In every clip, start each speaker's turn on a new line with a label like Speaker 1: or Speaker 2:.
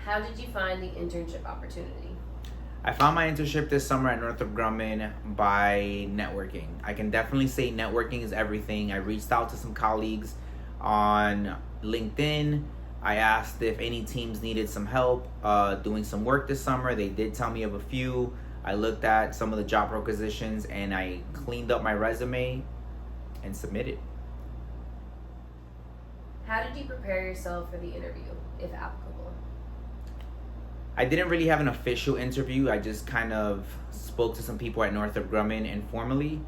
Speaker 1: How did you find the internship opportunity?
Speaker 2: I found my internship this summer at Northrup Grumman by networking. I can definitely say networking is everything. I reached out to some colleagues on LinkedIn. I asked if any teams needed some help doing some work this summer. They did tell me of a few. I looked at some of the job requisitions and I cleaned up my resume and submitted.
Speaker 1: How did you prepare yourself for the interview, if applicable?
Speaker 2: I didn't really have an official interview. I just kind of spoke to some people at Northrop Grumman informally.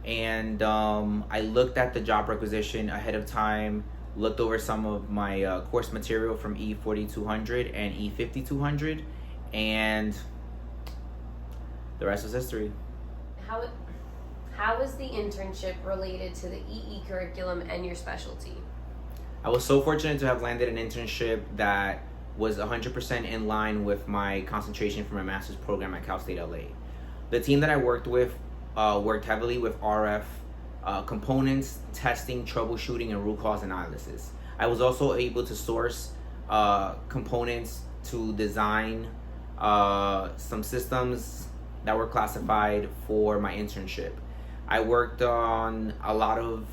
Speaker 2: And I looked at the job requisition ahead of time, looked over some of my course material from E4200 and E5200, and the rest was history.
Speaker 1: How is the internship related to the EE curriculum and your specialty?
Speaker 2: I was so fortunate to have landed an internship that was 100% in line with my concentration for my master's program at Cal State LA. The team that I worked with worked heavily with RF components, testing, troubleshooting, and root cause analysis. I was also able to source components to design some systems that were classified for my internship. I worked on a lot of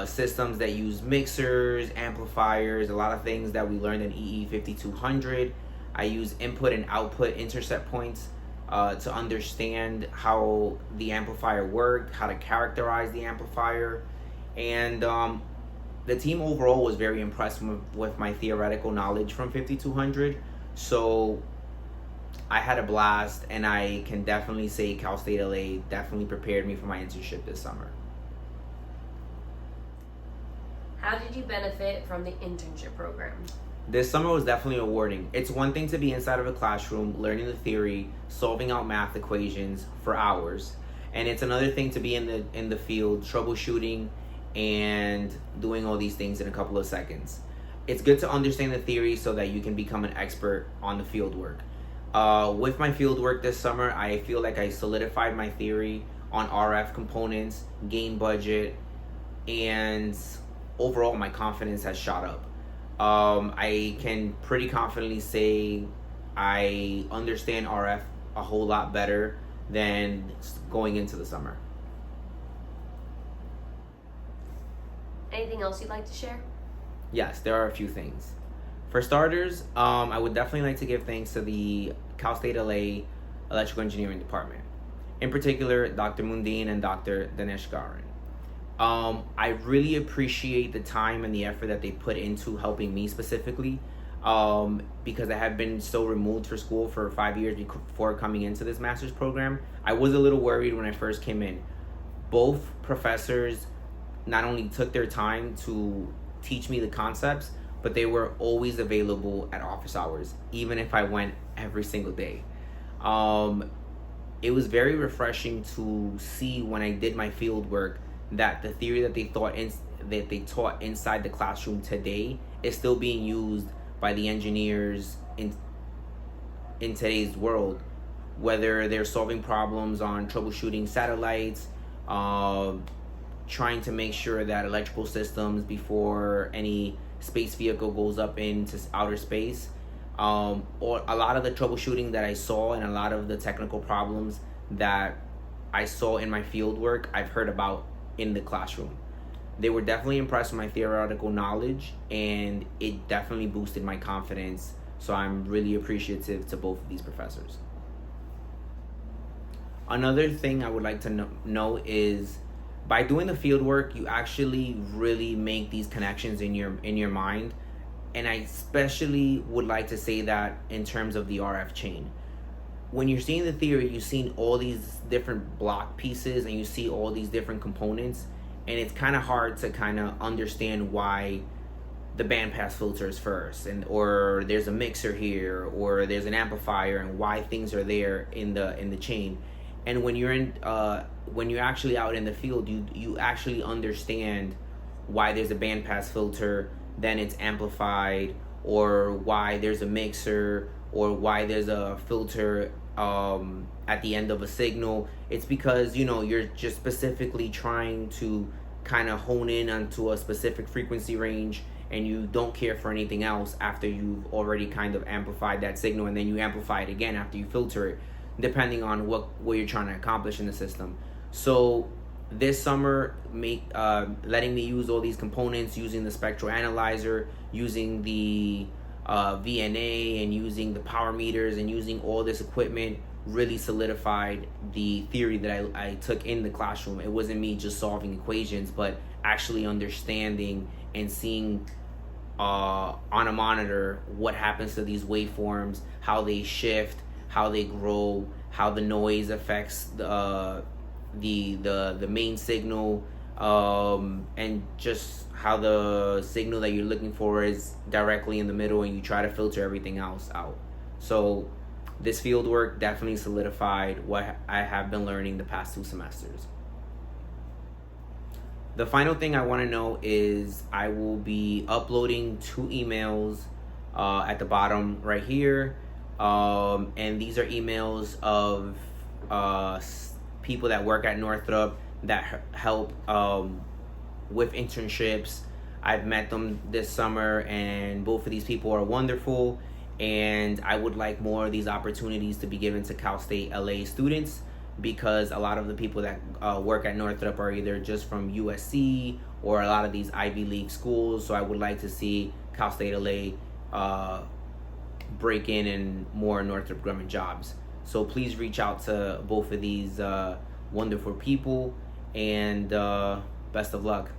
Speaker 2: systems that use mixers, amplifiers, a lot of things that we learned in EE5200. I use input and output intercept points to understand how the amplifier worked, how to characterize the amplifier, and the team overall was very impressed with my theoretical knowledge from 5200. So I had a blast, and I can definitely say Cal State LA definitely prepared me for my internship this summer.
Speaker 1: How did you benefit from the internship program?
Speaker 2: This summer was definitely rewarding. It's one thing to be inside of a classroom, learning the theory, solving out math equations for hours, and it's another thing to be in the field, troubleshooting and doing all these things in a couple of seconds. It's good to understand the theory so that you can become an expert on the field work. With my field work this summer, I feel like I solidified my theory on RF components, gain budget, and overall my confidence has shot up. I can pretty confidently say I understand RF a whole lot better than going into the summer.
Speaker 1: Anything else you'd like to share?
Speaker 2: Yes, there are a few things. For starters, I would definitely like to give thanks to the Cal State LA Electrical Engineering Department. In particular, Dr. Mundine and Dr. Dinesh Garan. I really appreciate the time and the effort that they put into helping me specifically, because I have been so removed for school for 5 years before coming into this master's program. I was a little worried when I first came in. Both professors not only took their time to teach me the concepts, but they were always available at office hours, even if I went every single day. It was very refreshing to see when I did my field work that the theory that they taught inside the classroom today is still being used by the engineers in today's world, whether they're solving problems on troubleshooting satellites, trying to make sure that electrical systems before any space vehicle goes up into outer space, or a lot of the troubleshooting that I saw and a lot of the technical problems that I saw in my field work, I've heard about in the classroom. They were definitely impressed with my theoretical knowledge, and it definitely boosted my confidence. So I'm really appreciative to both of these professors. Another thing I would like to know is, by doing the field work, you actually really make these connections in your mind. And I especially would like to say that in terms of the RF chain. When you're seeing the theory, you've seen all these different block pieces and you see all these different components, and it's kind of hard to kind of understand why the bandpass filter is first, or there's a mixer here, or there's an amplifier, and why things are there in the chain. And when you're actually out in the field, you actually understand why there's a bandpass filter, then it's amplified, or why there's a mixer, or why there's a filter at the end of a signal. It's because you're just specifically trying to kind of hone in onto a specific frequency range, and you don't care for anything else after you've already kind of amplified that signal, and then you amplify it again after you filter it, depending on what you're trying to accomplish in the system. So this summer, letting me use all these components, using the spectral analyzer, using the VNA, and using the power meters, and using all this equipment, really solidified the theory that I took in the classroom. It wasn't me just solving equations, but actually understanding and seeing on a monitor what happens to these waveforms, how they shift, how they grow, how the noise affects the main signal, and just how the signal that you're looking for is directly in the middle, and you try to filter everything else out. So this field work definitely solidified what I have been learning the past 2 semesters. The final thing I want to know is I will be uploading 2 emails at the bottom right here. And these are emails of people that work at Northrup that help with internships. I've met them this summer, and both of these people are wonderful, and I would like more of these opportunities to be given to Cal State LA students, because a lot of the people that work at Northrup are either just from USC or a lot of these Ivy League schools. So I would like to see Cal State LA break in more Northrup Grumman jobs. So please reach out to both of these wonderful people, and best of luck.